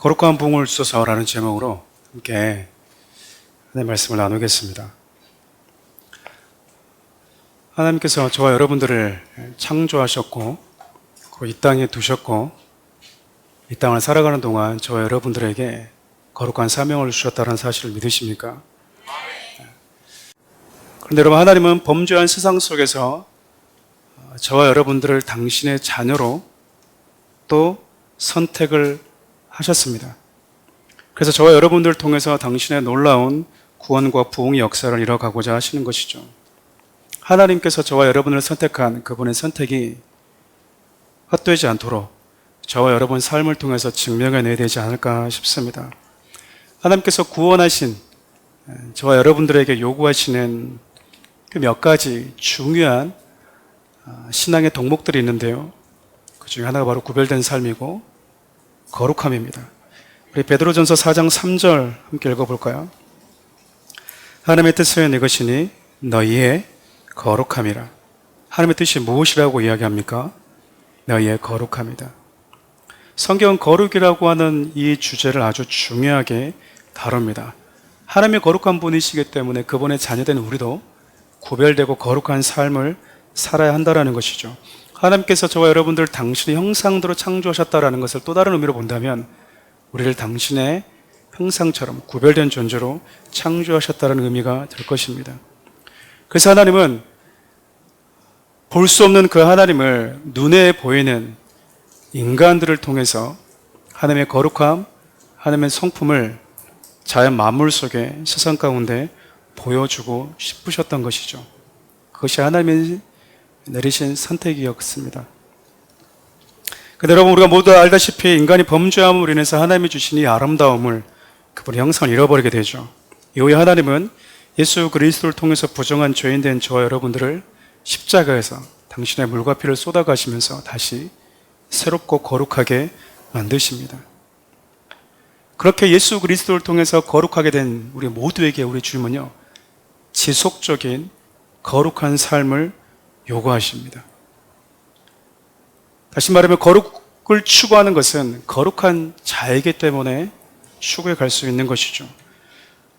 거룩한 부흥을 주소서라는 제목으로 함께 하나님의 말씀을 나누겠습니다. 하나님께서 저와 여러분들을 창조하셨고 이 땅에 두셨고 이 땅을 살아가는 동안 저와 여러분들에게 거룩한 사명을 주셨다는 사실을 믿으십니까? 그런데 여러분, 하나님은 범죄한 세상 속에서 저와 여러분들을 당신의 자녀로 또 선택을 하셨습니다. 그래서 저와 여러분들을 통해서 당신의 놀라운 구원과 부흥의 역사를 이뤄가고자 하시는 것이죠. 하나님께서 저와 여러분을 선택한 그분의 선택이 헛되지 않도록 저와 여러분 삶을 통해서 증명해내야 되지 않을까 싶습니다. 하나님께서 구원하신 저와 여러분들에게 요구하시는 그 몇 가지 중요한 신앙의 덕목들이 있는데요. 그 중에 하나가 바로 구별된 삶이고 거룩함입니다. 우리 베드로전서 4장 3절 함께 읽어볼까요? 하나님의 뜻은 이것이니 너희의 거룩함이라. 하나님의 뜻이 무엇이라고 이야기합니까? 너희의 거룩함이다. 성경은 거룩이라고 하는 이 주제를 아주 중요하게 다룹니다. 하나님의 거룩한 분이시기 때문에 그분의 자녀된 우리도 구별되고 거룩한 삶을 살아야 한다는 것이죠. 하나님께서 저와 여러분들 당신의 형상대로 창조하셨다는 것을 또 다른 의미로 본다면 우리를 당신의 형상처럼 구별된 존재로 창조하셨다는 의미가 될 것입니다. 그래서 하나님은 볼 수 없는 그 하나님을 눈에 보이는 인간들을 통해서 하나님의 거룩함, 하나님의 성품을 자연 만물 속에 세상 가운데 보여주고 싶으셨던 것이죠. 그것이 하나님의 내리신 선택이었습니다. 근데 여러분, 우리가 모두 알다시피 인간이 범죄함으로 인해서 하나님이 주신 이 아름다움을 그분의 형상을 잃어버리게 되죠. 이후에 하나님은 예수 그리스도를 통해서 부정한 죄인된 저와 여러분들을 십자가에서 당신의 물과 피를 쏟아가시면서 다시 새롭고 거룩하게 만드십니다. 그렇게 예수 그리스도를 통해서 거룩하게 된 우리 모두에게 우리 주님은요, 지속적인 거룩한 삶을 요구하십니다. 다시 말하면 거룩을 추구하는 것은 거룩한 자이기 때문에 추구해 갈 수 있는 것이죠.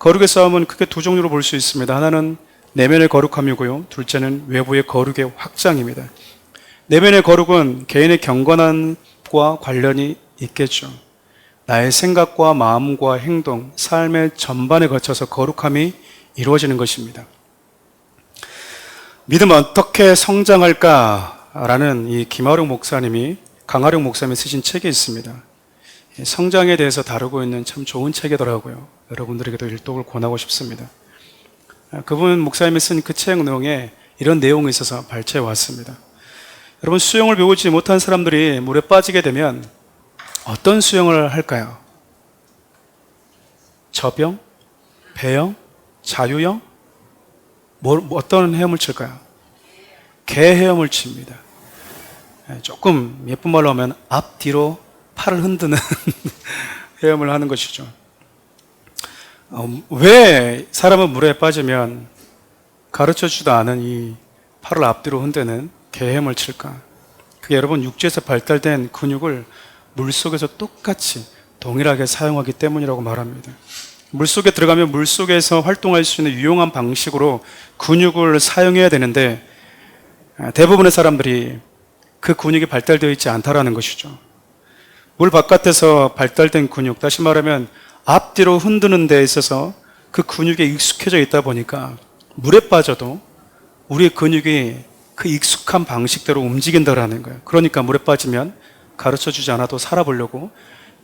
거룩의 싸움은 크게 두 종류로 볼 수 있습니다. 하나는 내면의 거룩함이고요. 둘째는 외부의 거룩의 확장입니다. 내면의 거룩은 개인의 경건함과 관련이 있겠죠. 나의 생각과 마음과 행동, 삶의 전반에 거쳐서 거룩함이 이루어지는 것입니다. 믿음은 어떻게 성장할까라는 이 강하룡 목사님이 쓰신 책이 있습니다. 성장에 대해서 다루고 있는 참 좋은 책이더라고요. 여러분들에게도 일독을 권하고 싶습니다. 그분 목사님이 쓴 그 책 내용에 이런 내용이 있어서 발췌해 왔습니다. 여러분, 수영을 배우지 못한 사람들이 물에 빠지게 되면 어떤 수영을 할까요? 저병? 배영? 자유형? 어떤 헤엄을 칠까요? 개 헤엄을 칩니다. 조금 예쁜 말로 하면 앞뒤로 팔을 흔드는 헤엄을 하는 것이죠. 왜 사람은 물에 빠지면 가르쳐주지도 않은 이 팔을 앞뒤로 흔드는 개 헤엄을 칠까? 그게 여러분 육지에서 발달된 근육을 물속에서 똑같이 동일하게 사용하기 때문이라고 말합니다. 물속에 들어가면 물속에서 활동할 수 있는 유용한 방식으로 근육을 사용해야 되는데 대부분의 사람들이 그 근육이 발달되어 있지 않다라는 것이죠. 물 바깥에서 발달된 근육, 다시 말하면 앞뒤로 흔드는 데 있어서 그 근육에 익숙해져 있다 보니까 물에 빠져도 우리의 근육이 그 익숙한 방식대로 움직인다라는 거예요. 그러니까 물에 빠지면 가르쳐주지 않아도 살아보려고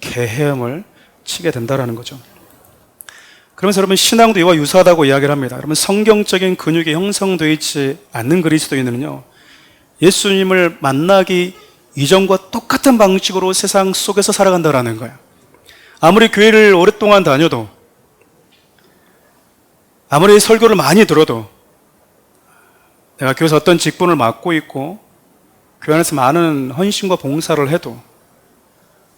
개 헤엄을 치게 된다라는 거죠. 그러면서 여러분, 신앙도 이와 유사하다고 이야기를 합니다. 여러분, 성경적인 근육이 형성되어 있지 않는 그리스도인은요, 예수님을 만나기 이전과 똑같은 방식으로 세상 속에서 살아간다라는 거예요. 아무리 교회를 오랫동안 다녀도, 아무리 설교를 많이 들어도, 내가 교회에서 어떤 직분을 맡고 있고 교회 안에서 많은 헌신과 봉사를 해도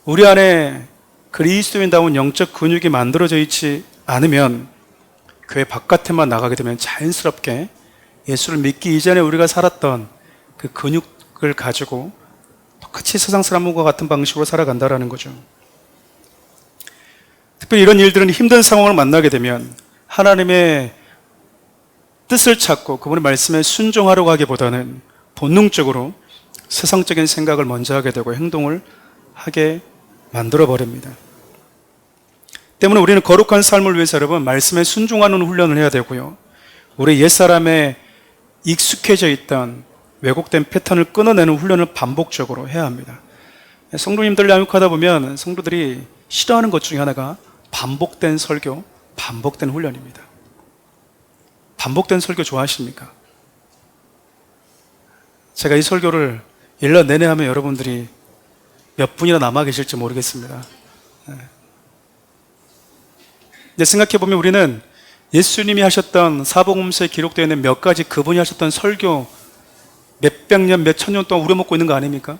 우리 안에 그리스도인다운 영적 근육이 만들어져 있지 않으면 교회 바깥에만 나가게 되면 자연스럽게 예수를 믿기 이전에 우리가 살았던 그 근육을 가지고 똑같이 세상 사람과 같은 방식으로 살아간다라는 거죠. 특별히 이런 일들은 힘든 상황을 만나게 되면 하나님의 뜻을 찾고 그분의 말씀에 순종하려고 하기보다는 본능적으로 세상적인 생각을 먼저 하게 되고 행동을 하게 만들어 버립니다. 때문에 우리는 거룩한 삶을 위해서 여러분 말씀에 순종하는 훈련을 해야 되고요. 우리 옛사람에 익숙해져 있던 왜곡된 패턴을 끊어내는 훈련을 반복적으로 해야 합니다. 성도님들 양육하다 보면 성도들이 싫어하는 것 중에 하나가 반복된 설교, 반복된 훈련입니다. 반복된 설교 좋아하십니까? 제가 이 설교를 1년 내내 하면 여러분들이 몇 분이나 남아 계실지 모르겠습니다. 근데 생각해보면 우리는 예수님이 하셨던 사복음서에 기록되어 있는 몇 가지 그분이 하셨던 설교 몇백 년, 몇천 년 동안 우려먹고 있는 거 아닙니까?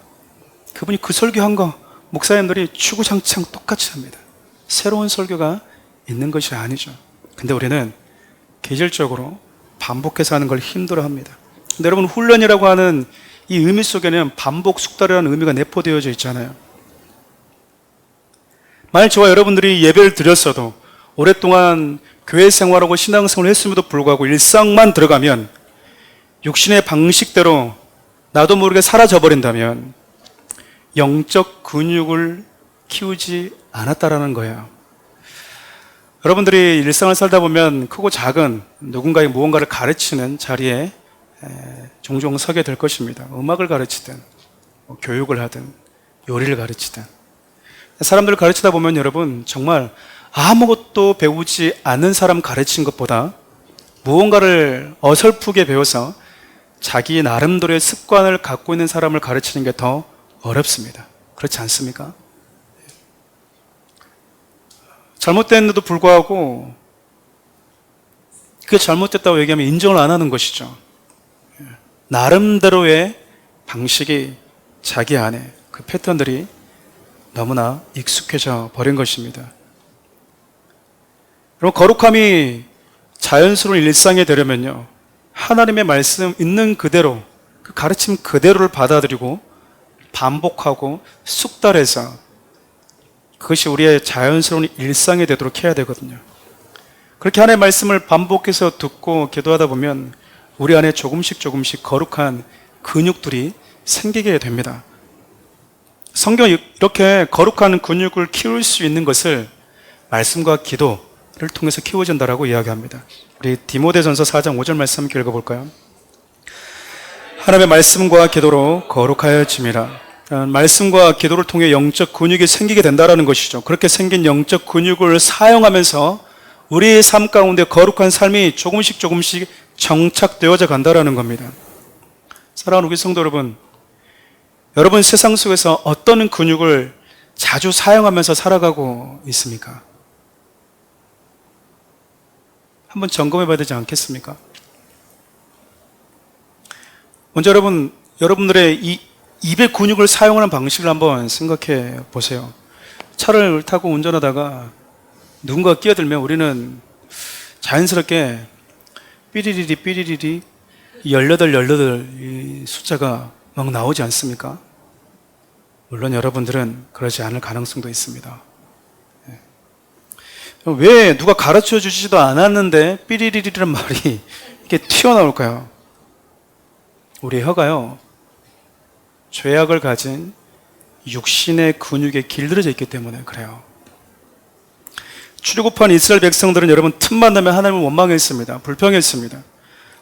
그분이 그 설교한 거 목사님들이 추구장창 똑같이 합니다. 새로운 설교가 있는 것이 아니죠. 근데 우리는 계절적으로 반복해서 하는 걸 힘들어합니다. 근데 여러분 훈련이라고 하는 이 의미 속에는 반복 숙달이라는 의미가 내포되어져 있잖아요. 만약 저와 여러분들이 예배를 드렸어도 오랫동안 교회 생활하고 신앙생활을 했음에도 불구하고 일상만 들어가면 육신의 방식대로 나도 모르게 사라져 버린다면 영적 근육을 키우지 않았다라는 거예요. 여러분들이 일상을 살다 보면 크고 작은 누군가의 무언가를 가르치는 자리에 종종 서게 될 것입니다. 음악을 가르치든 교육을 하든 요리를 가르치든 사람들을 가르치다 보면 여러분 정말 아무것도 배우지 않는 사람 가르친 것보다 무언가를 어설프게 배워서 자기 나름대로의 습관을 갖고 있는 사람을 가르치는 게 더 어렵습니다. 그렇지 않습니까? 잘못됐는데도 불구하고 그게 잘못됐다고 얘기하면 인정을 안 하는 것이죠. 나름대로의 방식이 자기 안에 그 패턴들이 너무나 익숙해져 버린 것입니다. 여러분 거룩함이 자연스러운 일상이 되려면요 하나님의 말씀 있는 그대로 그 가르침 그대로를 받아들이고 반복하고 숙달해서 그것이 우리의 자연스러운 일상이 되도록 해야 되거든요. 그렇게 하나님의 말씀을 반복해서 듣고 기도하다 보면 우리 안에 조금씩 거룩한 근육들이 생기게 됩니다. 성경이 이렇게 거룩한 근육을 키울 수 있는 것을 말씀과 기도를 통해서 키워진다라고 이야기합니다. 우리 디모데전서 4장 5절 말씀 함께 읽어볼까요? 하나님의 말씀과 기도로 거룩하여짐이라. 말씀과 기도를 통해 영적 근육이 생기게 된다는 것이죠. 그렇게 생긴 영적 근육을 사용하면서 우리의 삶 가운데 거룩한 삶이 조금씩 정착되어져 간다는 겁니다. 사랑하는 우리 성도 여러분, 여러분 세상 속에서 어떤 근육을 자주 사용하면서 살아가고 있습니까? 한번 점검해 봐야 되지 않겠습니까? 먼저 여러분들의 이 입의 근육을 사용하는 방식을 한번 생각해 보세요. 차를 타고 운전하다가 누군가 끼어들면 우리는 자연스럽게 삐리리리 18 이 숫자가 막 나오지 않습니까? 물론 여러분들은 그러지 않을 가능성도 있습니다. 왜 누가 가르쳐 주지도 않았는데 삐리리리라는 말이 이렇게 튀어나올까요? 우리 혀가요 죄악을 가진 육신의 근육에 길들여져 있기 때문에 그래요. 출애굽한 이스라엘 백성들은 여러분 틈만 나면 하나님을 원망했습니다. 불평했습니다.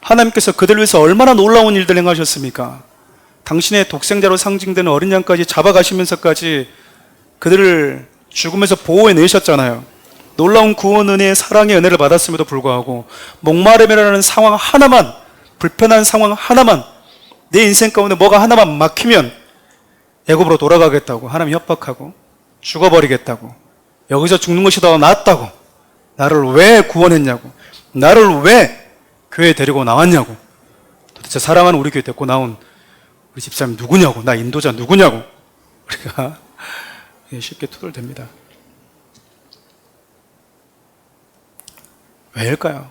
하나님께서 그들을 위해서 얼마나 놀라운 일들을 행하셨습니까? 당신의 독생자로 상징되는 어린 양까지 잡아가시면서까지 그들을 죽음에서 보호해내셨잖아요. 놀라운 구원 은혜의 사랑의 은혜를 받았음에도 불구하고 목마름이라는 상황 하나만, 불편한 상황 하나만, 내 인생 가운데 뭐가 하나만 막히면 애굽으로 돌아가겠다고 하나님 협박하고 죽어버리겠다고, 여기서 죽는 것이 더 낫다고, 나를 왜 구원했냐고, 나를 왜 교회에 데리고 나왔냐고, 도대체 사랑하는 우리 교회 데리고 나온 우리 집사님 누구냐고, 나 인도자 누구냐고 우리가 쉽게 투덜댑니다. 왜일까요?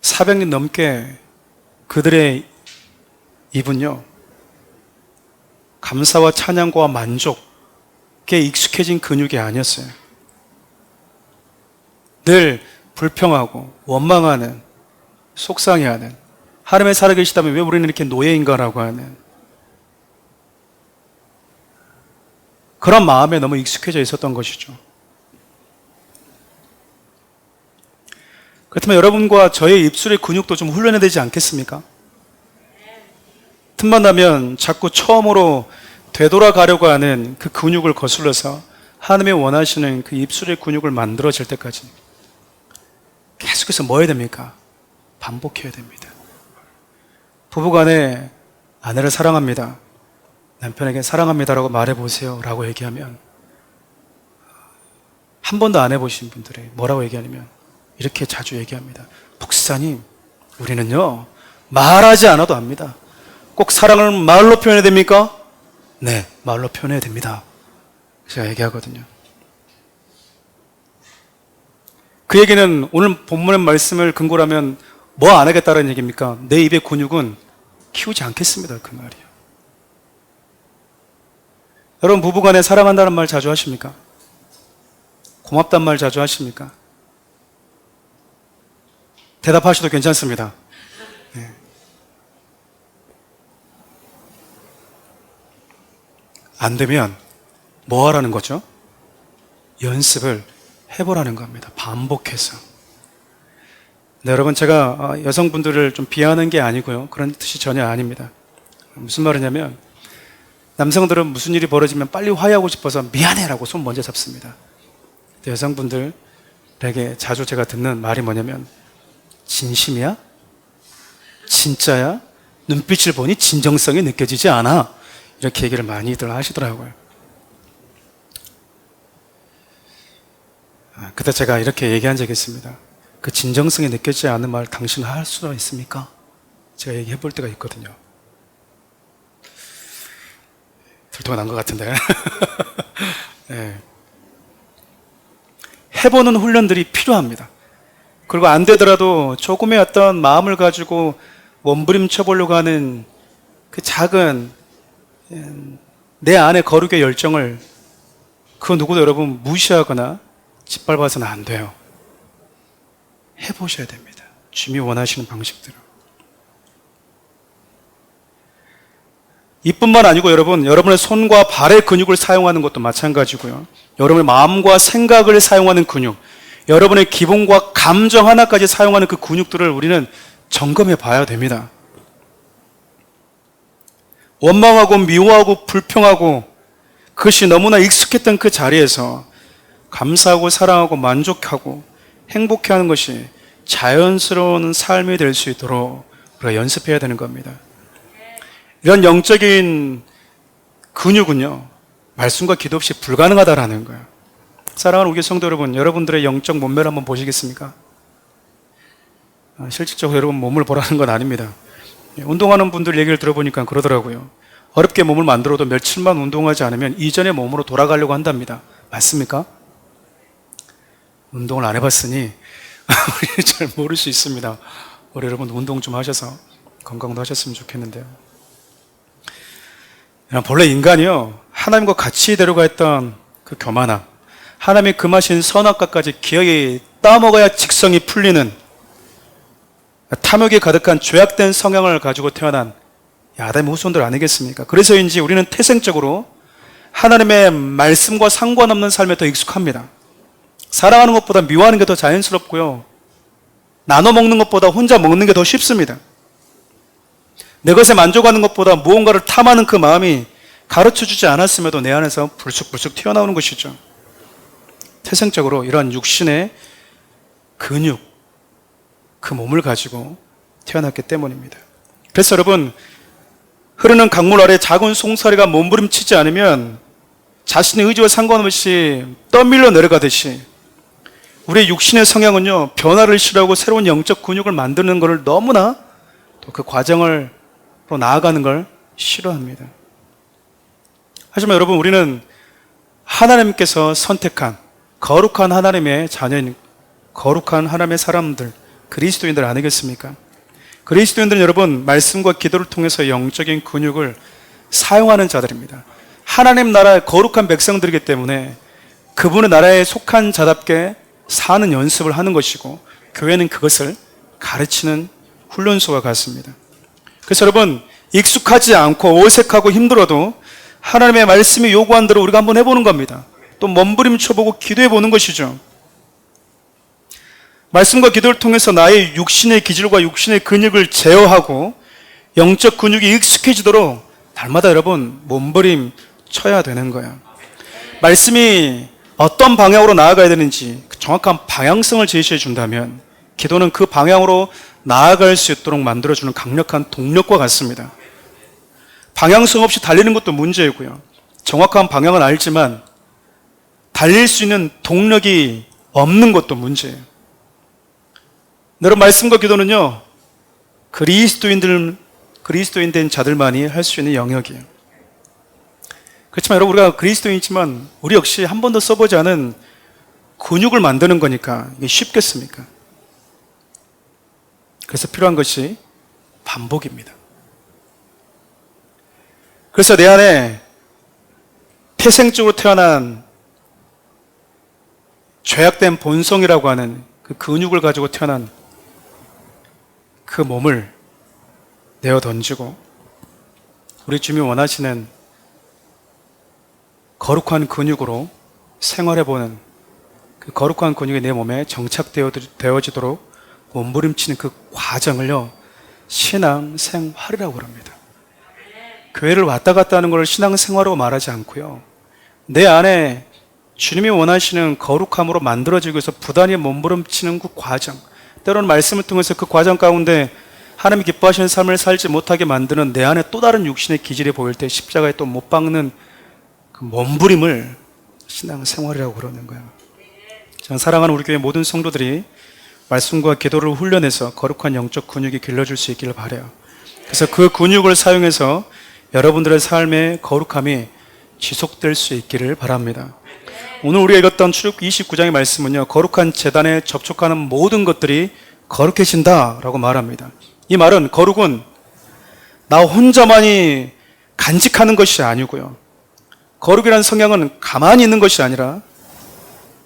400년 넘게 그들의 입은요 감사와 찬양과 만족에 익숙해진 근육이 아니었어요. 늘 불평하고 원망하는, 속상해하는, 하나님의 살아계시다면 왜 우리는 이렇게 노예인가라고 하는 그런 마음에 너무 익숙해져 있었던 것이죠. 그렇다면 여러분과 저의 입술의 근육도 좀 훈련해야 되지 않겠습니까? 틈만 나면 자꾸 처음으로 되돌아가려고 하는 그 근육을 거슬러서 하나님이 원하시는 그 입술의 근육을 만들어질 때까지 계속해서 뭐 해야 됩니까? 반복해야 됩니다. 부부간에 아내를 사랑합니다, 남편에게 사랑합니다라고 말해보세요 라고 얘기하면 한 번도 안 해보신 분들이 뭐라고 얘기하냐면 이렇게 자주 얘기합니다. 목사님, 우리는요 말하지 않아도 압니다. 꼭 사랑을 말로 표현해야 됩니까? 네, 말로 표현해야 됩니다. 제가 얘기하거든요. 그 얘기는 오늘 본문의 말씀을 근거로 하면 뭐 안 하겠다는 얘기입니까? 내 입의 근육은 키우지 않겠습니다, 그 말이에요. 여러분, 부부간에 사랑한다는 말 자주 하십니까? 고맙단 말 자주 하십니까? 대답하셔도 괜찮습니다. 네. 안 되면 뭐 하라는 거죠? 연습을 해보라는 겁니다. 반복해서. 네, 여러분, 제가 여성분들을 좀 비하하는 게 아니고요, 그런 뜻이 전혀 아닙니다. 무슨 말이냐면 남성들은 무슨 일이 벌어지면 빨리 화해하고 싶어서 미안해라고 손 먼저 잡습니다. 여성분들에게 자주 제가 듣는 말이 뭐냐면 진심이야? 진짜야? 눈빛을 보니 진정성이 느껴지지 않아. 이렇게 얘기를 많이들 하시더라고요. 그때 제가 이렇게 얘기한 적이 있습니다. 그 진정성이 느껴지지 않는 말 당신은 할 수가 있습니까? 제가 얘기해 볼 때가 있거든요. 들통이 난 것 같은데. 네. 해보는 훈련들이 필요합니다. 그리고 안 되더라도 조금의 어떤 마음을 가지고 몸부림쳐 보려고 하는 그 작은 내 안의 거룩의 열정을 그 누구도 여러분 무시하거나 짓밟아서는 안 돼요. 해보셔야 됩니다. 주님이 원하시는 방식대로. 이뿐만 아니고 여러분, 여러분의 손과 발의 근육을 사용하는 것도 마찬가지고요. 여러분의 마음과 생각을 사용하는 근육, 여러분의 기분과 감정 하나까지 사용하는 그 근육들을 우리는 점검해 봐야 됩니다. 원망하고 미워하고 불평하고 그것이 너무나 익숙했던 그 자리에서 감사하고 사랑하고 만족하고 행복해하는 것이 자연스러운 삶이 될 수 있도록 우리가 연습해야 되는 겁니다. 이런 영적인 근육은요, 말씀과 기도 없이 불가능하다라는 거예요. 사랑하는 우리 성도 여러분, 여러분들의 영적 몸매를 한번 보시겠습니까? 실질적으로 여러분 몸을 보라는 건 아닙니다. 운동하는 분들 얘기를 들어보니까 그러더라고요. 어렵게 몸을 만들어도 며칠만 운동하지 않으면 이전의 몸으로 돌아가려고 한답니다. 맞습니까? 운동을 안 해봤으니 우리 잘 모를 수 있습니다. 우리 여러분 운동 좀 하셔서 건강도 하셨으면 좋겠는데요. 본래 인간이요, 하나님과 같이 데려가 있던 그 교만함, 하나님이 금하신 선악과까지 기어이 따먹어야 직성이 풀리는 탐욕이 가득한 죄악된 성향을 가지고 태어난 아담의 후손들 아니겠습니까? 그래서인지 우리는 태생적으로 하나님의 말씀과 상관없는 삶에 더 익숙합니다. 사랑하는 것보다 미워하는 게 더 자연스럽고요, 나눠 먹는 것보다 혼자 먹는 게 더 쉽습니다. 내 것에 만족하는 것보다 무언가를 탐하는 그 마음이 가르쳐주지 않았음에도 내 안에서 불쑥불쑥 튀어나오는 것이죠. 태생적으로 이러한 육신의 근육, 그 몸을 가지고 태어났기 때문입니다. 그래서 여러분, 흐르는 강물 아래 작은 송사리가 몸부림치지 않으면 자신의 의지와 상관없이 떠밀려 내려가듯이 우리의 육신의 성향은요, 변화를 싫어하고 새로운 영적 근육을 만드는 것을 너무나 또 그 과정을 또 나아가는 걸 싫어합니다. 하지만 여러분, 우리는 하나님께서 선택한 거룩한 하나님의 자녀인, 거룩한 하나님의 사람들, 그리스도인들 아니겠습니까? 그리스도인들은 여러분, 말씀과 기도를 통해서 영적인 근육을 사용하는 자들입니다. 하나님 나라의 거룩한 백성들이기 때문에 그분의 나라에 속한 자답게 사는 연습을 하는 것이고 교회는 그것을 가르치는 훈련소와 같습니다. 그래서 여러분, 익숙하지 않고 어색하고 힘들어도 하나님의 말씀이 요구한 대로 우리가 한번 해보는 겁니다. 또 몸부림쳐보고 기도해보는 것이죠. 말씀과 기도를 통해서 나의 육신의 기질과 육신의 근육을 제어하고 영적 근육이 익숙해지도록 날마다 여러분 몸부림 쳐야 되는 거예요. 말씀이 어떤 방향으로 나아가야 되는지 정확한 방향성을 제시해 준다면 기도는 그 방향으로 나아갈 수 있도록 만들어주는 강력한 동력과 같습니다. 방향성 없이 달리는 것도 문제이고요. 정확한 방향은 알지만 달릴 수 있는 동력이 없는 것도 문제예요. 여러분, 말씀과 기도는요, 그리스도인 된 자들만이 할 수 있는 영역이에요. 그렇지만 여러분, 우리가 그리스도인이지만 우리 역시 한 번도 써보지 않은 근육을 만드는 거니까 이게 쉽겠습니까? 그래서 필요한 것이 반복입니다. 그래서 내 안에 태생적으로 태어난 죄악된 본성이라고 하는 그 근육을 가지고 태어난 그 몸을 내어 던지고 우리 주님이 원하시는 거룩한 근육으로 생활해보는 그 거룩한 근육이 내 몸에 정착되어지도록 몸부림치는 그 과정을요, 신앙생활이라고 합니다. 교회를 왔다 갔다 하는 걸 신앙생활이라고 말하지 않고요, 내 안에 주님이 원하시는 거룩함으로 만들어지기 위해서 부단히 몸부림치는 그 과정, 때로는 말씀을 통해서 그 과정 가운데 하나님이 기뻐하시는 삶을 살지 못하게 만드는 내 안에 또 다른 육신의 기질이 보일 때 십자가에 또 못 박는 그 몸부림을 신앙생활이라고 그러는 거예요. 저는 사랑하는 우리 교회 모든 성도들이 말씀과 기도를 훈련해서 거룩한 영적 근육이 길러줄 수 있기를 바라요. 그래서 그 근육을 사용해서 여러분들의 삶의 거룩함이 지속될 수 있기를 바랍니다. 오늘 우리가 읽었던 출애굽기 29장의 말씀은요, 거룩한 제단에 접촉하는 모든 것들이 거룩해진다 라고 말합니다. 이 말은 거룩은 나 혼자만이 간직하는 것이 아니고요, 거룩이라는 성향은 가만히 있는 것이 아니라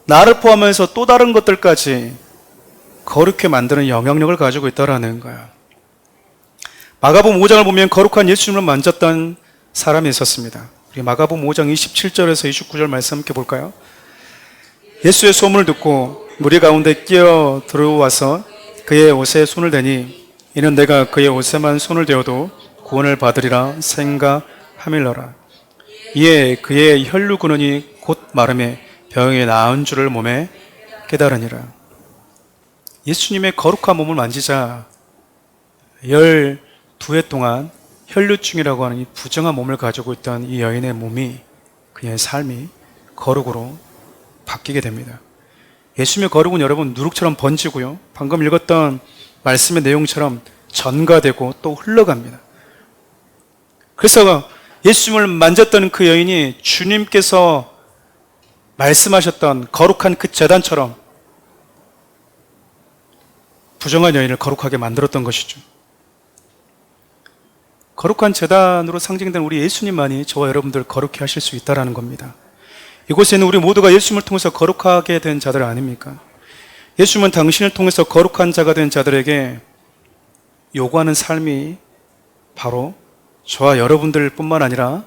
나를 포함해서 또 다른 것들까지 거룩해 만드는 영향력을 가지고 있다는 거예요. 마가복음 5장을 보면 거룩한 예수님을 만졌던 사람이 있었습니다. 우리 마가복음 5장 27절에서 29절 말씀 함께 볼까요? 예수의 소문을 듣고 무리 가운데 끼어 들어와서 그의 옷에 손을 대니 이는 내가 그의 옷에만 손을 대어도 구원을 받으리라 생각하밀러라. 이에 그의 혈류 근원이 곧 마름에 병이 나은 줄을 몸에 깨달으니라. 예수님의 거룩한 몸을 만지자 12해 동안 혈류증이라고 하는 이 부정한 몸을 가지고 있던 이 여인의 몸이, 그녀의 삶이 거룩으로 바뀌게 됩니다. 예수님의 거룩은 여러분 누룩처럼 번지고요, 방금 읽었던 말씀의 내용처럼 전가되고 또 흘러갑니다. 그래서 예수님을 만졌던 그 여인이 주님께서 말씀하셨던 거룩한 그 제단처럼 부정한 여인을 거룩하게 만들었던 것이죠. 거룩한 제단으로 상징된 우리 예수님만이 저와 여러분들 거룩히 하실 수 있다는 겁니다. 이곳에 있는 우리 모두가 예수님을 통해서 거룩하게 된 자들 아닙니까? 예수님은 당신을 통해서 거룩한 자가 된 자들에게 요구하는 삶이 바로 저와 여러분들 뿐만 아니라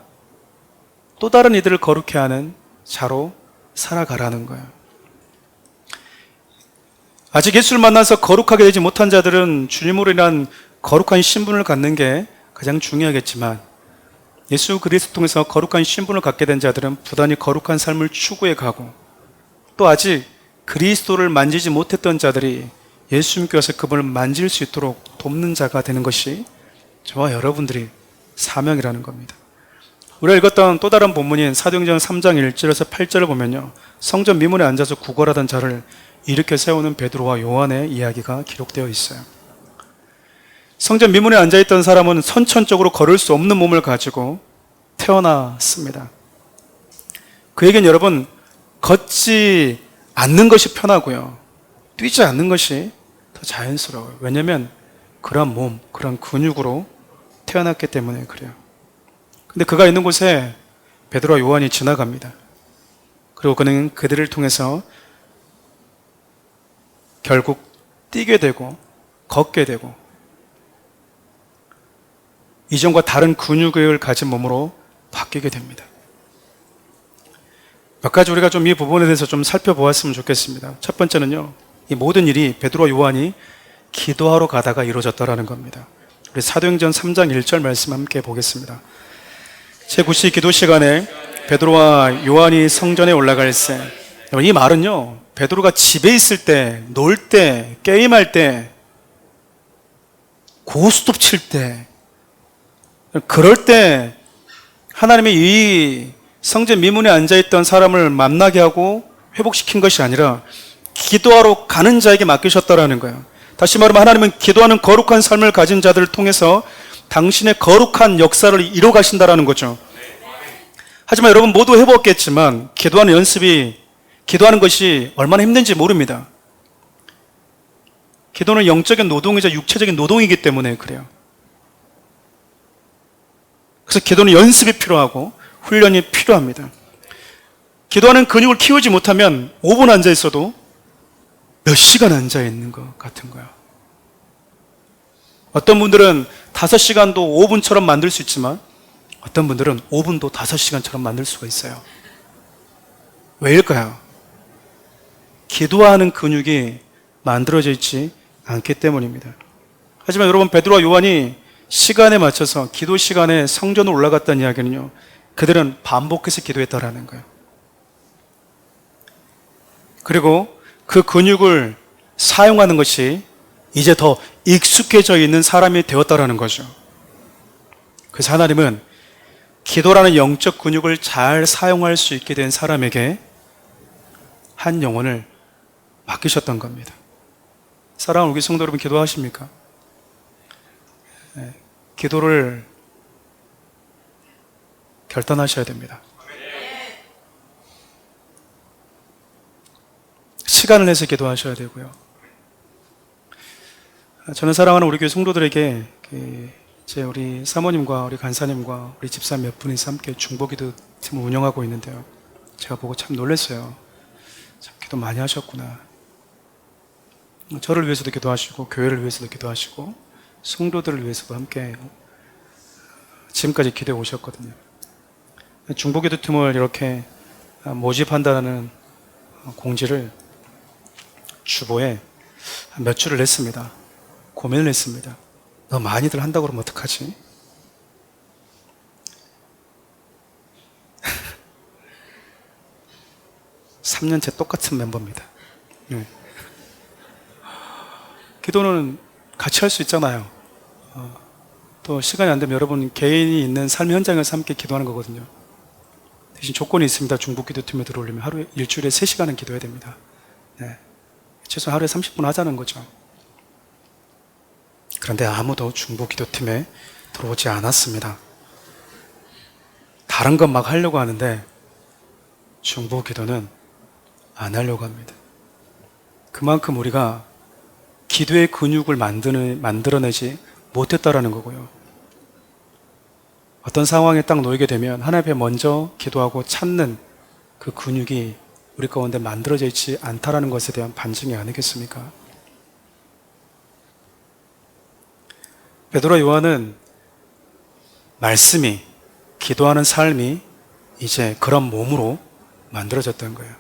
또 다른 이들을 거룩해 하는 자로 살아가라는 거예요. 아직 예수를 만나서 거룩하게 되지 못한 자들은 주님으로 인한 거룩한 신분을 갖는 게 가장 중요하겠지만, 예수 그리스도 통해서 거룩한 신분을 갖게 된 자들은 부단히 거룩한 삶을 추구해 가고, 또 아직 그리스도를 만지지 못했던 자들이 예수님께 와서 그분을 만질 수 있도록 돕는 자가 되는 것이 저와 여러분들이 사명이라는 겁니다. 우리가 읽었던 또 다른 본문인 사도행전 3장 1절에서 8절을 보면요, 성전 미문에 앉아서 구걸하던 자를 일으켜 세우는 베드로와 요한의 이야기가 기록되어 있어요. 성전 미문에 앉아있던 사람은 선천적으로 걸을 수 없는 몸을 가지고 태어났습니다. 그에겐 여러분, 걷지 않는 것이 편하고요, 뛰지 않는 것이 더 자연스러워요. 왜냐하면 그런 몸, 그런 근육으로 태어났기 때문에 그래요. 근데 그가 있는 곳에 베드로와 요한이 지나갑니다. 그리고 그는 그들을 통해서 결국 뛰게 되고 걷게 되고 이전과 다른 근육을 가진 몸으로 바뀌게 됩니다. 몇 가지 우리가 좀 이 부분에 대해서 좀 살펴보았으면 좋겠습니다. 첫 번째는요, 이 모든 일이 베드로와 요한이 기도하러 가다가 이루어졌다라는 겁니다. 우리 사도행전 3장 1절 말씀 함께 보겠습니다. 제9시 기도 시간에 베드로와 요한이 성전에 올라갈새. 이 말은요, 베드로가 집에 있을 때, 놀 때, 게임할 때, 고스톱 칠 때, 그럴 때 하나님이 이 성전 미문에 앉아있던 사람을 만나게 하고 회복시킨 것이 아니라 기도하러 가는 자에게 맡기셨다라는 거예요. 다시 말하면 하나님은 기도하는 거룩한 삶을 가진 자들을 통해서 당신의 거룩한 역사를 이뤄 가신다라는 거죠. 하지만 여러분 모두 해보았겠지만 기도하는 연습이, 기도하는 것이 얼마나 힘든지 모릅니다. 기도는 영적인 노동이자 육체적인 노동이기 때문에 그래요. 그래서 기도는 연습이 필요하고 훈련이 필요합니다. 기도하는 근육을 키우지 못하면 5분 앉아 있어도 몇 시간 앉아 있는 것 같은 거야. 어떤 분들은 5시간도 5분처럼 만들 수 있지만 어떤 분들은 5분도 5시간처럼 만들 수가 있어요. 왜일까요? 기도하는 근육이 만들어져 있지 않기 때문입니다. 하지만 여러분, 베드로와 요한이 시간에 맞춰서 기도 시간에 성전으로 올라갔다는 이야기는요, 그들은 반복해서 기도했다라는 거예요. 그리고 그 근육을 사용하는 것이 이제 더 익숙해져 있는 사람이 되었다라는 거죠. 그래서 하나님은 기도라는 영적 근육을 잘 사용할 수 있게 된 사람에게 한 영혼을 맡기셨던 겁니다. 사랑하는 우리 성도 여러분, 기도하십니까? 네, 기도를 결단하셔야 됩니다. 시간을 내서 기도하셔야 되고요. 저는 사랑하는 우리 교회 성도들에게 우리 사모님과 우리 간사님과 우리 집사 몇 분이서 함께 중보기도 팀을 운영하고 있는데요. 제가 보고 참 놀랐어요. 참 기도 많이 하셨구나. 저를 위해서도 기도하시고 교회를 위해서도 기도하시고 성도들을 위해서도 함께 지금까지 기도해 오셨거든요. 중보기도 팀을 이렇게 모집한다는 공지를 주보에 몇 줄을 냈습니다. 고민을 했습니다. 너무 많이들 한다고 그러면 어떡하지? (3년째) 똑같은 멤버입니다. 네. 기도는 같이 할 수 있잖아요. 또 시간이 안 되면 여러분 개인이 있는 삶 현장에서 함께 기도하는 거거든요. 대신 조건이 있습니다. 중보기도팀에 들어오려면 하루에 일주일에 3시간은 기도해야 됩니다. 네. 최소한 하루에 30분 하자는 거죠. 그런데 아무도 중보기도팀에 들어오지 않았습니다. 다른 건 막 하려고 하는데 중보기도는 안 하려고 합니다. 그만큼 우리가 기도의 근육을 만들어내지 못했다라는 거고요. 어떤 상황에 딱 놓이게 되면 하나님 앞에 먼저 기도하고 찾는 그 근육이 우리 가운데 만들어져 있지 않다라는 것에 대한 반증이 아니겠습니까? 베드로와 요한은 말씀이, 기도하는 삶이 이제 그런 몸으로 만들어졌던 거예요.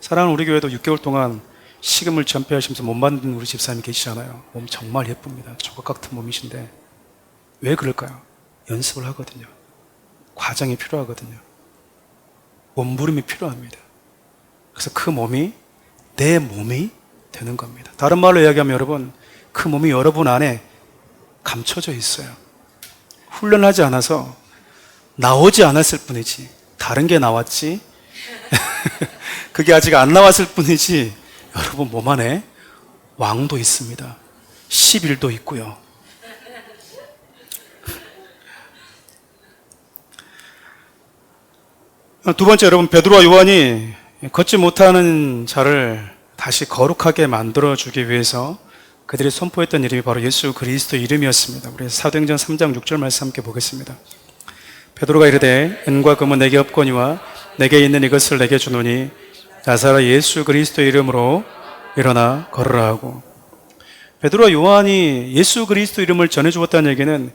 사랑하는 우리 교회도 6개월 동안 식음을 전폐하시면서 몸 만든 우리 집사님이 계시잖아요. 몸 정말 예쁩니다. 조각 같은 몸이신데 왜 그럴까요? 연습을 하거든요. 과정이 필요하거든요. 몸부림이 필요합니다. 그래서 그 몸이 내 몸이 되는 겁니다. 다른 말로 이야기하면 여러분, 그 몸이 여러분 안에 감춰져 있어요. 훈련하지 않아서 나오지 않았을 뿐이지, 다른 게 나왔지 그게 아직 안 나왔을 뿐이지, 여러분 몸 안에 왕도 있습니다. 11도 있고요. 두 번째, 여러분, 베드로와 요한이 걷지 못하는 자를 다시 거룩하게 만들어주기 위해서 그들이 선포했던 이름이 바로 예수 그리스도 이름이었습니다. 우리 사도행전 3장 6절 말씀 함께 보겠습니다. 베드로가 이르되 은과 금은 내게 없거니와 내게 있는 이것을 내게 주노니 나사렛 예수 그리스도 이름으로 일어나 걸으라 하고, 베드로와 요한이 예수 그리스도 이름을 전해주었다는 얘기는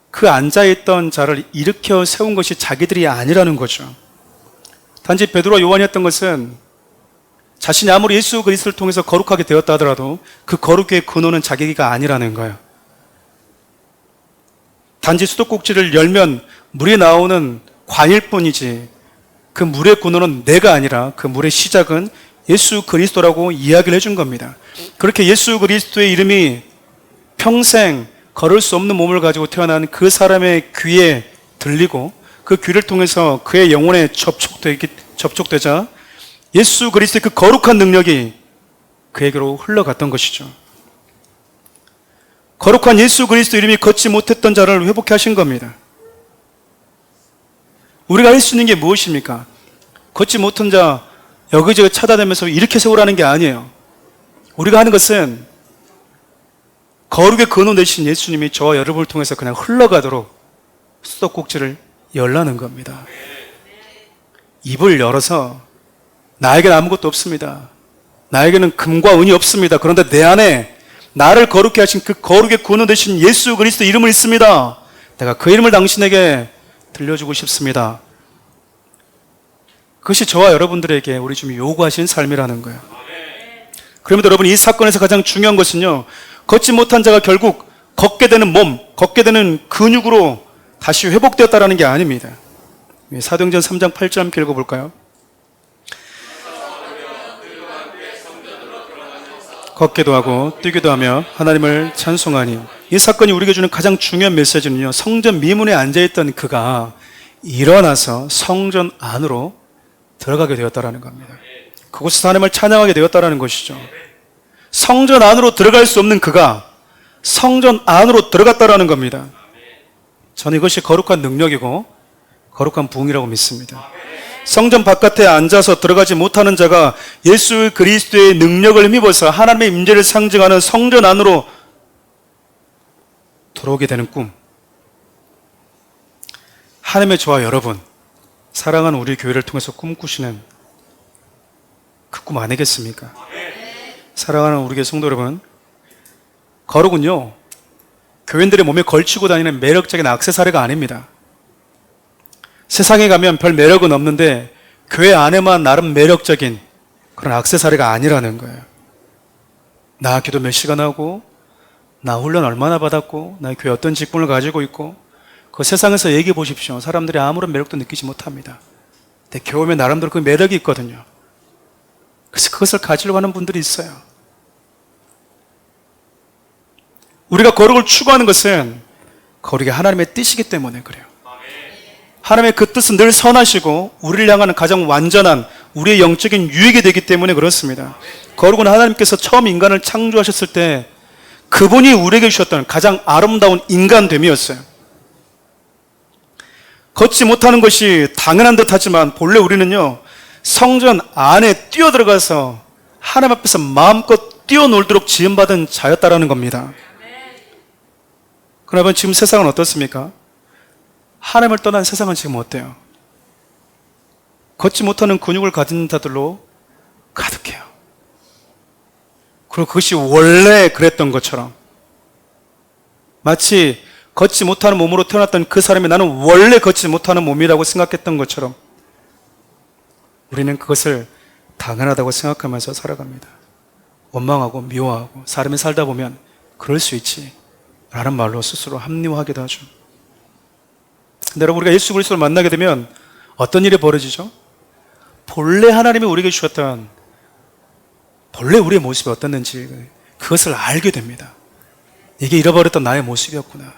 그 앉아있던 자를 일으켜 세운 것이 자기들이 아니라는 거죠. 단지 베드로와 요한이었던 것은 자신이 아무리 예수 그리스도를 통해서 거룩하게 되었다 하더라도 그 거룩의 근원은 자기가 아니라는 거예요. 단지 수도꼭지를 열면 물이 나오는 관일 뿐이지 그 물의 근원은 내가 아니라 그 물의 시작은 예수 그리스도라고 이야기를 해준 겁니다. 그렇게 예수 그리스도의 이름이 평생 걸을 수 없는 몸을 가지고 태어난 그 사람의 귀에 들리고 그 귀를 통해서 그의 영혼에 접촉되자 예수 그리스도의 그 거룩한 능력이 그에게로 흘러갔던 것이죠. 거룩한 예수 그리스도 이름이 걷지 못했던 자를 회복해 하신 겁니다. 우리가 할 수 있는 게 무엇입니까? 걷지 못한 자 여기저기 찾아다니면서 일으켜 세우라는 게 아니에요. 우리가 하는 것은 거룩의 근원 되신 예수님이 저와 여러분을 통해서 그냥 흘러가도록 수도꼭지를 열라는 겁니다. 입을 열어서 나에게는 아무것도 없습니다. 나에게는 금과 은이 없습니다. 그런데 내 안에 나를 거룩해 하신 그 거룩의 근원 되신 예수 그리스도 이름을 있습니다. 내가 그 이름을 당신에게 들려주고 싶습니다. 그것이 저와 여러분들에게 우리 주님이 요구하신 삶이라는 거예요. 그러면 여러분, 이 사건에서 가장 중요한 것은요, 걷지 못한 자가 결국 걷게 되는 몸, 걷게 되는 근육으로 다시 회복되었다는 게 아닙니다. 사도행전 3장 8절 함께 읽어볼까요? 걷기도 하고 뛰기도 하며 하나님을 찬송하니. 이 사건이 우리에게 주는 가장 중요한 메시지는요, 성전 미문에 앉아있던 그가 일어나서 성전 안으로 들어가게 되었다는 겁니다. 그곳에서 하나님을 찬양하게 되었다는 것이죠. 성전 안으로 들어갈 수 없는 그가 성전 안으로 들어갔다는 겁니다. 저는 이것이 거룩한 능력이고 거룩한 부흥이라고 믿습니다. 성전 바깥에 앉아서 들어가지 못하는 자가 예수 그리스도의 능력을 힘입어서 하나님의 임재를 상징하는 성전 안으로 들어오게 되는 꿈. 하나님의 저와 여러분, 사랑하는 우리 교회를 통해서 꿈꾸시는 그 꿈 아니겠습니까? 사랑하는 우리 교회 성도 여러분, 거룩은요, 교인들의 몸에 걸치고 다니는 매력적인 액세서리가 아닙니다. 세상에 가면 별 매력은 없는데 교회 안에만 나름 매력적인 그런 액세서리가 아니라는 거예요. 나 기도 몇 시간 하고, 나 훈련 얼마나 받았고, 나 교회 어떤 직분을 가지고 있고, 그 세상에서 얘기해 보십시오. 사람들이 아무런 매력도 느끼지 못합니다. 근데 교회 오면 나름대로 그 매력이 있거든요. 그래서 그것을 가지려고 하는 분들이 있어요. 우리가 거룩을 추구하는 것은 거룩이 하나님의 뜻이기 때문에 그래요. 하나님의 그 뜻은 늘 선하시고 우리를 향하는 가장 완전한 우리의 영적인 유익이 되기 때문에 그렇습니다. 거룩은 하나님께서 처음 인간을 창조하셨을 때 그분이 우리에게 주셨던 가장 아름다운 인간됨이었어요. 걷지 못하는 것이 당연한 듯 하지만 본래 우리는요, 성전 안에 뛰어들어가서 하나님 앞에서 마음껏 뛰어놀도록 지음받은 자였다라는 겁니다. 그러면 지금 세상은 어떻습니까? 하나님을 떠난 세상은 지금 어때요? 걷지 못하는 근육을 가진 자들로 가득해요. 그리고 그것이 원래 그랬던 것처럼, 마치 걷지 못하는 몸으로 태어났던 그 사람이 나는 원래 걷지 못하는 몸이라고 생각했던 것처럼 우리는 그것을 당연하다고 생각하면서 살아갑니다. 원망하고 미워하고 사람이 살다 보면 그럴 수 있지 라는 말로 스스로 합리화하기도 하죠. 근데 여러분, 우리가 예수 그리스도를 만나게 되면 어떤 일이 벌어지죠? 본래 하나님이 우리에게 주셨던 본래 우리의 모습이 어땠는지 그것을 알게 됩니다. 이게 잃어버렸던 나의 모습이었구나.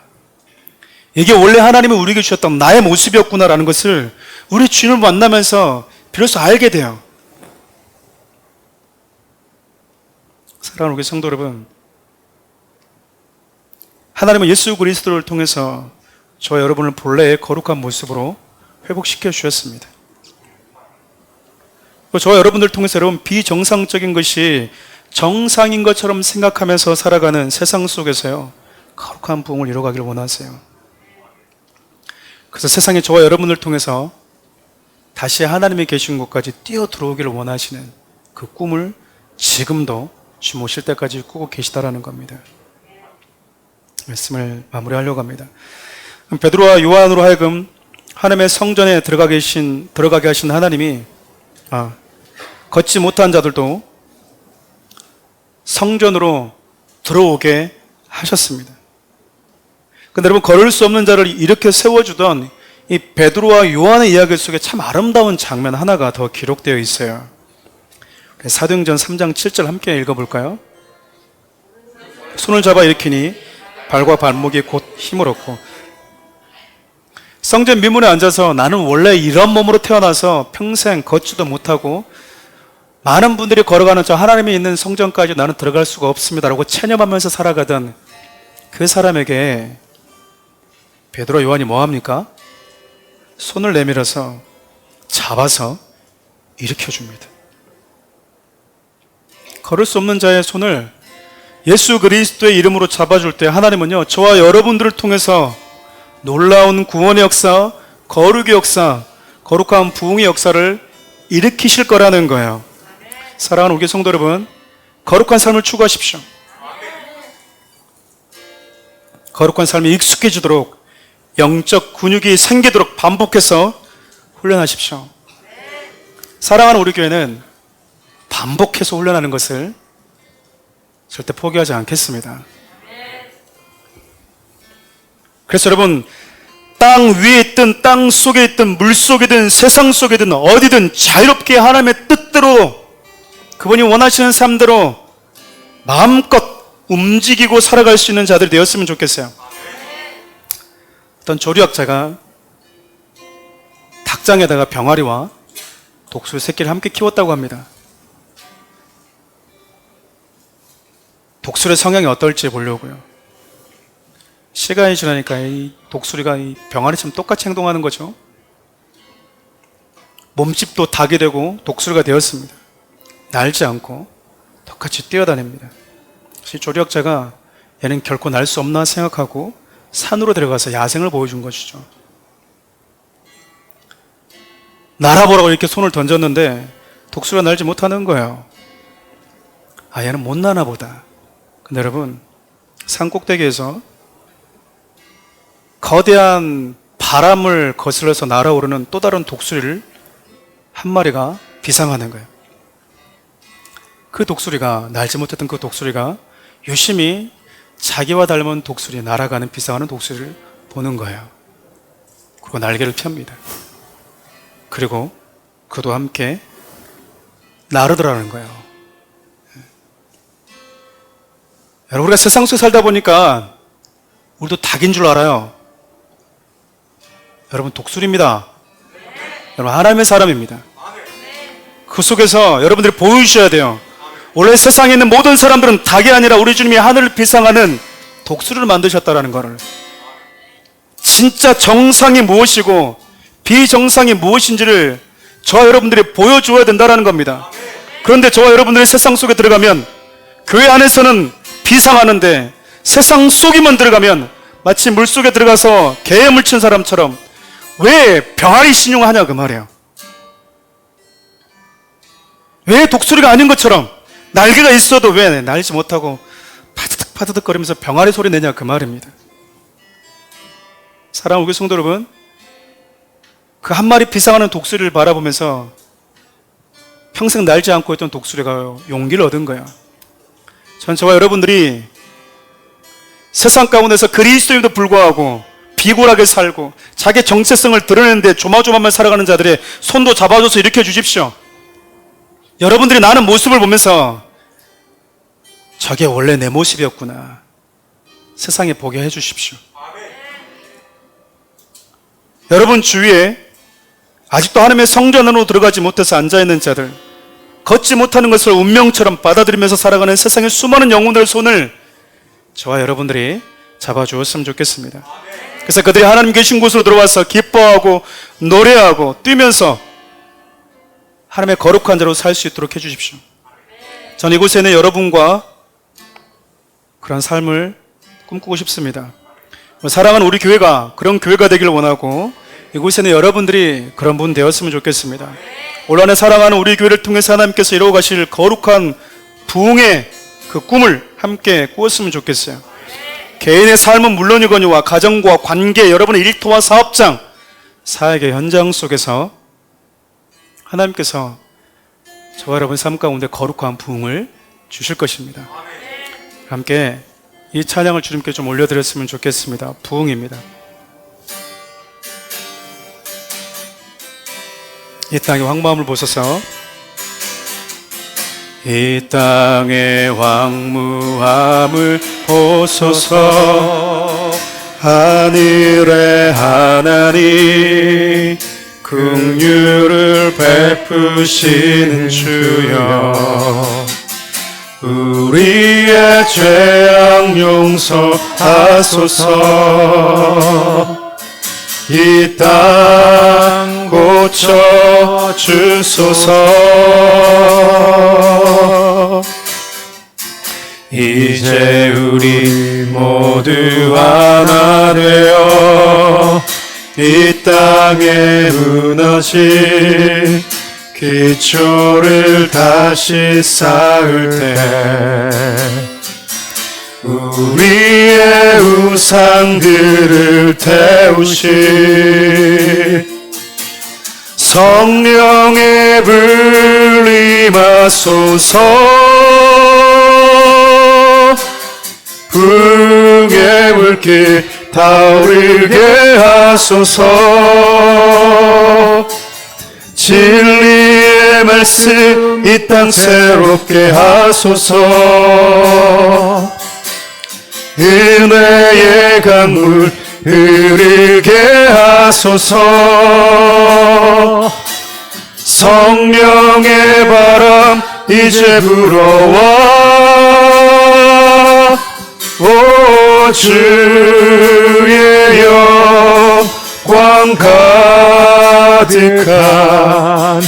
이게 원래 하나님이 우리에게 주셨던 나의 모습이었구나라는 것을 우리 주님을 만나면서 비로소 알게 돼요. 사랑하는 우리 성도 여러분, 하나님은 예수 그리스도를 통해서 저와 여러분을 본래의 거룩한 모습으로 회복시켜 주셨습니다. 저와 여러분들 통해서 여러분 비정상적인 것이 정상인 것처럼 생각하면서 살아가는 세상 속에서요, 거룩한 부흥을 이뤄가기를 원하세요. 그래서 세상에 저와 여러분을 통해서 다시 하나님이 계신 곳까지 뛰어 들어오기를 원하시는 그 꿈을 지금도 주님 오실 때까지 꾸고 계시다라는 겁니다. 말씀을 마무리하려고 합니다. 베드로와 요한으로 하여금 하나님의 성전에 들어가게 하신 하나님이 걷지 못한 자들도 성전으로 들어오게 하셨습니다. 근데 여러분, 걸을 수 없는 자를 이렇게 세워주던 이 베드로와 요한의 이야기 속에 참 아름다운 장면 하나가 더 기록되어 있어요. 사도행전 3장 7절 함께 읽어볼까요? 손을 잡아 일으키니 발과 발목이 곧 힘을 얻고, 성전 미문에 앉아서 나는 원래 이런 몸으로 태어나서 평생 걷지도 못하고 많은 분들이 걸어가는 저 하나님이 있는 성전까지 나는 들어갈 수가 없습니다라고 체념하면서 살아가던 그 사람에게 베드로 요한이 뭐합니까? 손을 내밀어서 잡아서 일으켜줍니다. 걸을 수 없는 자의 손을 예수 그리스도의 이름으로 잡아줄 때 하나님은요, 저와 여러분들을 통해서 놀라운 구원의 역사, 거룩의 역사, 거룩한 부흥의 역사를 일으키실 거라는 거예요. 사랑하는 우리 성도 여러분, 거룩한 삶을 추구하십시오. 거룩한 삶에 익숙해지도록, 영적 근육이 생기도록 반복해서 훈련하십시오. 사랑하는 우리 교회는 반복해서 훈련하는 것을 절대 포기하지 않겠습니다. 그래서 여러분, 땅 위에 있든 땅 속에 있든 물 속이든 세상 속이든 어디든 자유롭게 하나님의 뜻대로, 그분이 원하시는 삶대로 마음껏 움직이고 살아갈 수 있는 자들이 되었으면 좋겠어요. 어떤 조류학자가 닭장에다가 병아리와 독수리 새끼를 함께 키웠다고 합니다. 독수리의 성향이 어떨지 보려고요. 시간이 지나니까 이 독수리가 이 병아리처럼 똑같이 행동하는 거죠. 몸집도 닭이 되고 독수리가 되었습니다. 날지 않고 똑같이 뛰어다닙니다. 그래서 조류학자가 얘는 결코 날 수 없나 생각하고 산으로 들어가서 야생을 보여준 것이죠. 날아보라고 이렇게 손을 던졌는데 독수리가 날지 못하는 거예요. 얘는 못 나나 보다. 근데 여러분, 산 꼭대기에서 거대한 바람을 거슬러서 날아오르는 또 다른 독수리를 한 마리가 비상하는 거예요. 그 독수리가, 날지 못했던 그 독수리가 유심히 자기와 닮은 독수리, 날아가는 비상하는 독수리를 보는 거예요. 그리고 날개를 펴니다. 그리고 그도 함께 나르더라는 거예요. 여러분, 우리가 세상 속에 살다 보니까 우리도 닭인 줄 알아요. 여러분, 독수리입니다. 여러분, 하나님의 사람입니다. 그 속에서 여러분들이 보여주셔야 돼요. 원래 세상에 있는 모든 사람들은 닭이 아니라 우리 주님이 하늘을 비상하는 독수리를 만드셨다는 것을, 진짜 정상이 무엇이고 비정상이 무엇인지를 저와 여러분들이 보여줘야 된다는 겁니다. 그런데 저와 여러분들이 세상 속에 들어가면 교회 안에서는 비상하는데 세상 속에만 들어가면 마치 물속에 들어가서 개에 물친 사람처럼 왜 병아리 신용하냐 그 말이에요. 왜 독수리가 아닌 것처럼 날개가 있어도 왜 날지 못하고 파드득 파드득 거리면서 병아리 소리 내냐 그 말입니다. 사랑하는 우리 성도 여러분, 그 한 마리 비상하는 독수리를 바라보면서 평생 날지 않고 있던 독수리가 용기를 얻은 거예요. 전 저와 여러분들이 세상 가운데서 그리스도임에도 불구하고 비굴하게 살고 자기 정체성을 드러내는데 조마조마만 살아가는 자들의 손도 잡아줘서 일으켜 주십시오. 여러분들이 나는 모습을 보면서 저게 원래 내 모습이었구나 세상에 보게 해주십시오. 여러분 주위에 아직도 하나님의 성전으로 들어가지 못해서 앉아있는 자들, 걷지 못하는 것을 운명처럼 받아들이면서 살아가는 세상의 수많은 영혼들의 손을 저와 여러분들이 잡아주었으면 좋겠습니다. 그래서 그들이 하나님 계신 곳으로 들어와서 기뻐하고 노래하고 뛰면서 하나님의 거룩한 자로 살 수 있도록 해주십시오. 전 이곳에 있는 여러분과 그런 삶을 꿈꾸고 싶습니다. 사랑하는 우리 교회가 그런 교회가 되기를 원하고 이곳에 있는 여러분들이 그런 분 되었으면 좋겠습니다. 올 한해 사랑하는 우리 교회를 통해서 하나님께서 이루어 가실 거룩한 부흥의 그 꿈을 함께 꾸었으면 좋겠어요. 개인의 삶은 물론이거니와 가정과 관계, 여러분의 일터와 사업장, 사역의 현장 속에서 하나님께서 저와 여러분 삶 가운데 거룩한 부흥을 주실 것입니다. 함께 이 찬양을 주님께 좀 올려드렸으면 좋겠습니다. 부흥입니다. 이 땅의 황무함을 보소서. 이 땅의 황무함을 보소서. 하늘의 하나님 긍휼을 베푸시는 주여, 우리의 죄악 용서하소서. 이 땅 고쳐 주소서. 이제 우리 모두 하나 되어 이 땅에 무너진 기초를 다시 쌓을 때 우리의 우상들을 태우시 성령의 불 임하소서. 부흥의 물길 타오르게 하소서. 진리의 말씀 이 땅 새롭게 하소서. 은혜의 강물 흐르게 하소서. 성령의 바람 이제 불어와 오 주의 영광 가득한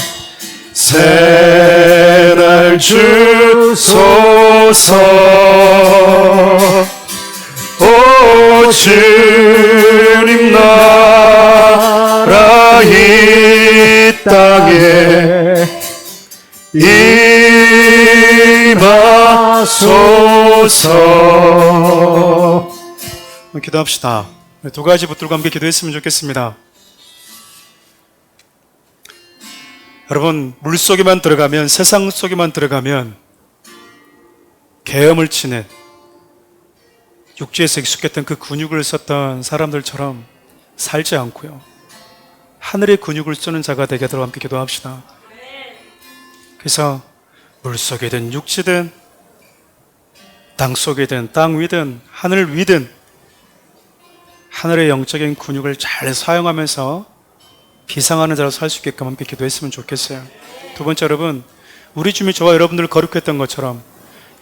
새날 주소서. 오 주님 나라 이 땅에 임하소서. 기도합시다. 두 가지 붙들고 함께 기도했으면 좋겠습니다. 여러분, 물속에만 들어가면, 세상 속에만 들어가면 계엄을 치는 육지에서 익숙했던 그 근육을 썼던 사람들처럼 살지 않고요, 하늘의 근육을 쓰는 자가 되게 하도록 함께 기도합시다. 그래서 물속이든 육지든 땅 속이든 땅 위든 하늘 위든 하늘의 영적인 근육을 잘 사용하면서 비상하는 자로 살 수 있게끔 함께 기도했으면 좋겠어요. 두 번째, 여러분, 우리 주님이 저와 여러분들을 거룩했던 것처럼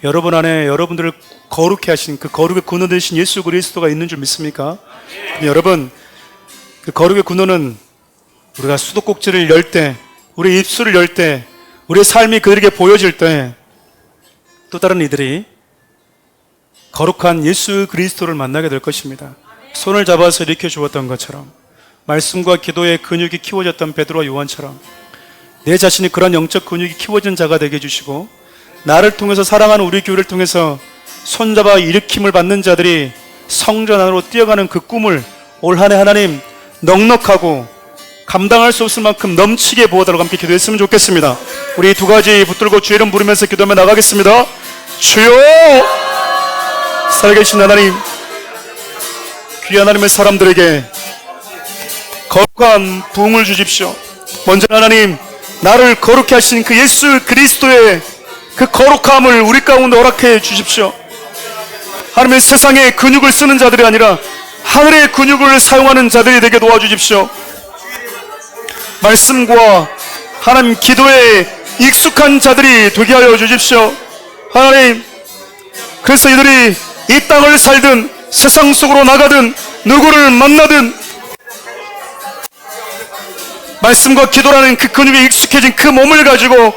여러분 안에 여러분들을 거룩해 하신 그 거룩의 근원 되신 예수 그리스도가 있는 줄 믿습니까? 여러분, 그 거룩의 근원은 우리가 수도꼭지를 열 때, 우리 입술을 열 때, 우리의 삶이 그들에게 보여질 때 또 다른 이들이 거룩한 예수 그리스도를 만나게 될 것입니다. 손을 잡아서 일으켜 주었던 것처럼, 말씀과 기도의 근육이 키워졌던 베드로와 요한처럼 내 자신이 그런 영적 근육이 키워진 자가 되게 해주시고, 나를 통해서 사랑하는 우리 교회를 통해서 손잡아 일으킴을 받는 자들이 성전 안으로 뛰어가는 그 꿈을 올 한 해 하나님 넉넉하고 감당할 수 없을 만큼 넘치게 부어달라고 함께 기도했으면 좋겠습니다. 우리 두 가지 붙들고 주의 이름 부르면서 기도하며 나가겠습니다. 주여, 살아계신 하나님, 귀한 하나님의 사람들에게 거룩한 부흥을 주십시오. 먼저 하나님, 나를 거룩해 하신 그 예수 그리스도의 그 거룩함을 우리 가운데 허락해 주십시오. 하나님의 세상의 근육을 쓰는 자들이 아니라 하늘의 근육을 사용하는 자들이 되게 도와주십시오. 말씀과 하나님 기도에 익숙한 자들이 되게 하여 주십시오. 하나님, 그래서 이들이 이 땅을 살든 세상 속으로 나가든 누구를 만나든 말씀과 기도라는 그 근육에 익숙해진 그 몸을 가지고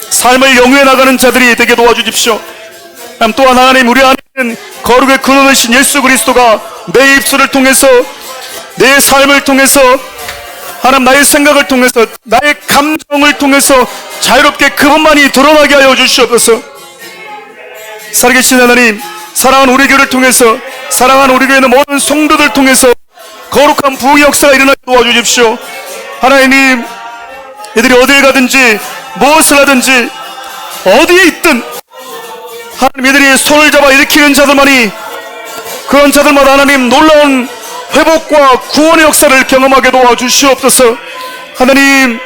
삶을 영위해 나가는 자들이 되게 도와주십시오. 또한 하나님, 우리 안에 있는 거룩의 근원이신 예수 그리스도가 내 입술을 통해서, 내 삶을 통해서 하나님, 나의 생각을 통해서, 나의 감정을 통해서 자유롭게 그분만이 드러나게 하여 주시옵소서. 살아계신 하나님, 사랑하는 우리 교회를 통해서, 사랑하는 우리 교회의 모든 성도들 통해서 거룩한 부흥의 역사가 일어나게 도와주십시오. 하나님, 이들이 어딜 가든지 무엇을 하든지 어디에 있든 하나님, 이들이 손을 잡아 일으키는 자들만이, 그런 자들마다 하나님 놀라운 회복과 구원의 역사를 경험하게 도와주시옵소서. 하나님,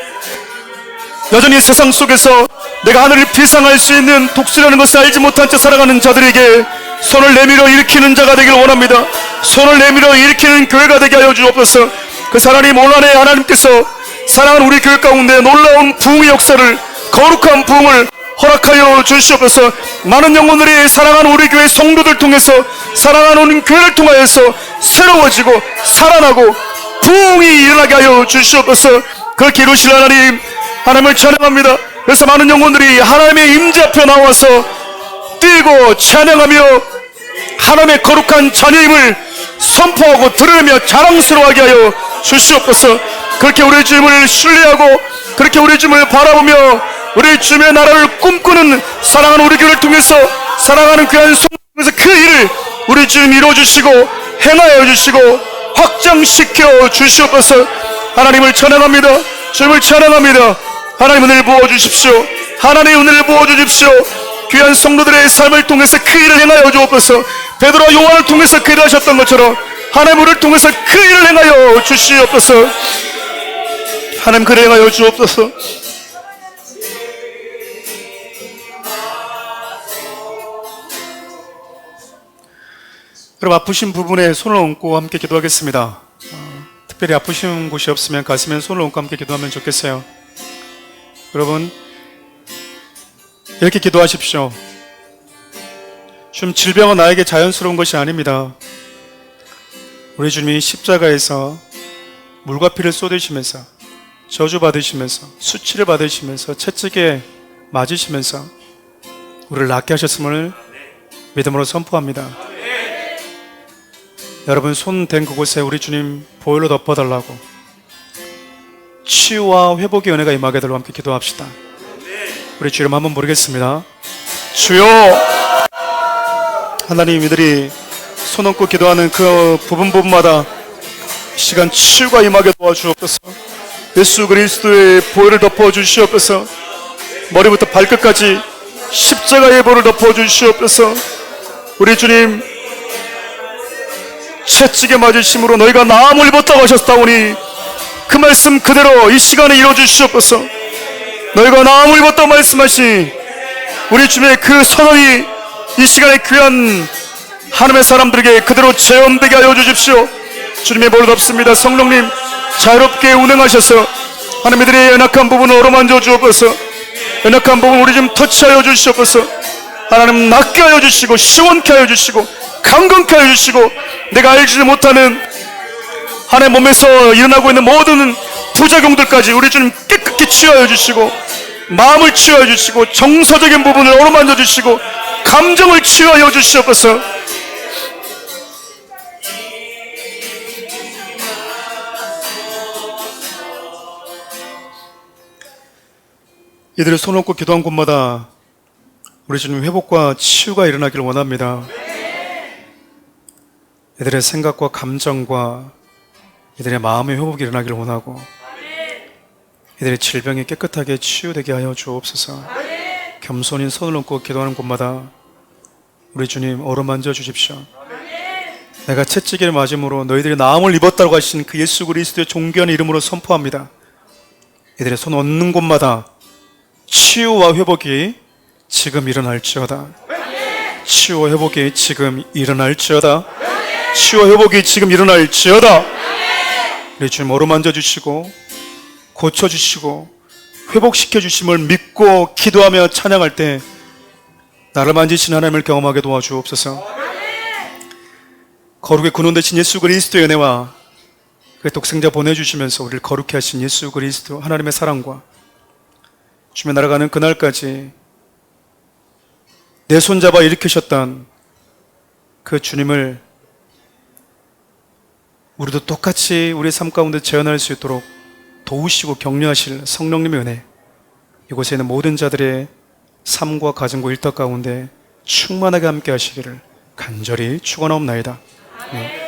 여전히 세상 속에서 내가 하늘을 비상할 수 있는 독수라는 것을 알지 못한 채 살아가는 자들에게 손을 내밀어 일으키는 자가 되길 원합니다. 손을 내밀어 일으키는 교회가 되게 하여 주옵소서. 그 하나님, 올 한해 하나님께서 사랑하는 우리 교회 가운데 놀라운 부흥의 역사를, 거룩한 부흥을 허락하여 주시옵소서. 많은 영혼들이 사랑하는 우리 교회 성도들 통해서, 사랑하는 우리 교회를 통하여서 새로워지고 살아나고 부흥이 일어나게 하여 주시옵소서. 그렇게 이루실 하나님, 하나님을 찬양합니다. 그래서 많은 영혼들이 하나님의 임재 앞에 나와서 뛰고 찬양하며 하나님의 거룩한 자녀임을 선포하고 드러내며 자랑스러워하게 하여 주시옵소서. 그렇게 우리 주님을 신뢰하고, 그렇게 우리 주님을 바라보며 우리 주님의 나라를 꿈꾸는 사랑하는 우리 교회를 통해서, 사랑하는 귀한 성도에서 그 일을 우리 주님 이루어주시고 행하여 주시고 확장시켜 주시옵소서. 하나님을 찬양합니다. 주님을 찬양합니다. 하나님, 은혜를 부어주십시오. 하나님, 은혜를 부어주십시오. 귀한 성도들의 삶을 통해서 그 일을 행하여 주옵소서. 베드로와 요한을 통해서 그 일을 하셨던 것처럼 하나님, 우리를 통해서 그 일을 행하여 주시옵소서. 하나님, 그 일을 행하여 주옵소서. 여러분, 아프신 부분에 손을 얹고 함께 기도하겠습니다. 특별히 아프신 곳이 없으면 가슴에 손을 얹고 함께 기도하면 좋겠어요. 여러분, 이렇게 기도하십시오. 좀 질병은 나에게 자연스러운 것이 아닙니다. 우리 주님이 십자가에서 물과 피를 쏟으시면서, 저주받으시면서, 수치를 받으시면서, 채찍에 맞으시면서 우리를 낫게 하셨음을 믿음으로 선포합니다. 여러분, 손 댄 그곳에 우리 주님 보혈로 덮어달라고, 치유와 회복의 은혜가 임하게 되도록 함께 기도합시다. 우리 주님 한번 부르겠습니다. 주여! 하나님, 이들이 손 얹고 기도하는 그 부분마다 시간 치유가 임하게 도와주옵소서. 예수 그리스도의 보혈을 덮어주시옵소서. 머리부터 발끝까지 십자가의 보혈을 덮어주시옵소서. 우리 주님, 채찍에 맞으심으로 너희가 나음을 입었다고 하셨다오니 그 말씀 그대로 이 시간에 이루어주시옵소서. 너희가 나음을 입었다고 말씀하신 우리 주님의 그 선언이 이 시간에 귀한 하나님의 사람들에게 그대로 체험되게 하여 주십시오. 주님의 보혈을 덮습니다. 성령님, 자유롭게 운행하셔서 하나님들의 연약한 부분을 어루만져 주옵소서. 연약한 부분 우리 좀 터치하여 주시옵소서. 하나님, 낫게 하여 주시고 시원케 하여 주시고 강건케 하여 주시고, 내가 알지 못하는 하나님 몸에서 일어나고 있는 모든 부작용들까지 우리 주님 깨끗이 치유하여 주시고, 마음을 치유하여 주시고, 정서적인 부분을 어루만져 주시고, 감정을 치유하여 주시옵소서. 이들의 손 얹고 기도한 곳마다 우리 주님 회복과 치유가 일어나기를 원합니다. 이들의 생각과 감정과 이들의 마음의 회복이 일어나기를 원하고, 이들의 질병이 깨끗하게 치유되게 하여 주옵소서. 겸손히 손을 얹고 기도하는 곳마다 우리 주님 어루만져 주십시오. 내가 채찍에 맞음으로 너희들이 나음을 입었다고 하신 그 예수 그리스도의 존귀한 이름으로 선포합니다. 이들의 손 얹는 곳마다 치유와 회복이 지금 일어날지어다. 치유와 회복이 지금 일어날지어다. 치유와 회복이 지금 일어날지어다. 우리 주님 어루만져 주시고 고쳐주시고 회복시켜 주심을 믿고 기도하며 찬양할 때 나를 만지신 하나님을 경험하게 도와주옵소서. 거룩의 근원 되신 예수 그리스도의 은혜와 그 독생자 보내주시면서 우리를 거룩해 하신 예수 그리스도 하나님의 사랑과 주님의 날아가는 그날까지 내 손잡아 일으키셨던 그 주님을 우리도 똑같이 우리의 삶 가운데 재현할 수 있도록 도우시고 격려하실 성령님의 은혜, 이곳에 있는 모든 자들의 삶과 가정과 일터 가운데 충만하게 함께 하시기를 간절히 축원하옵나이다. 네.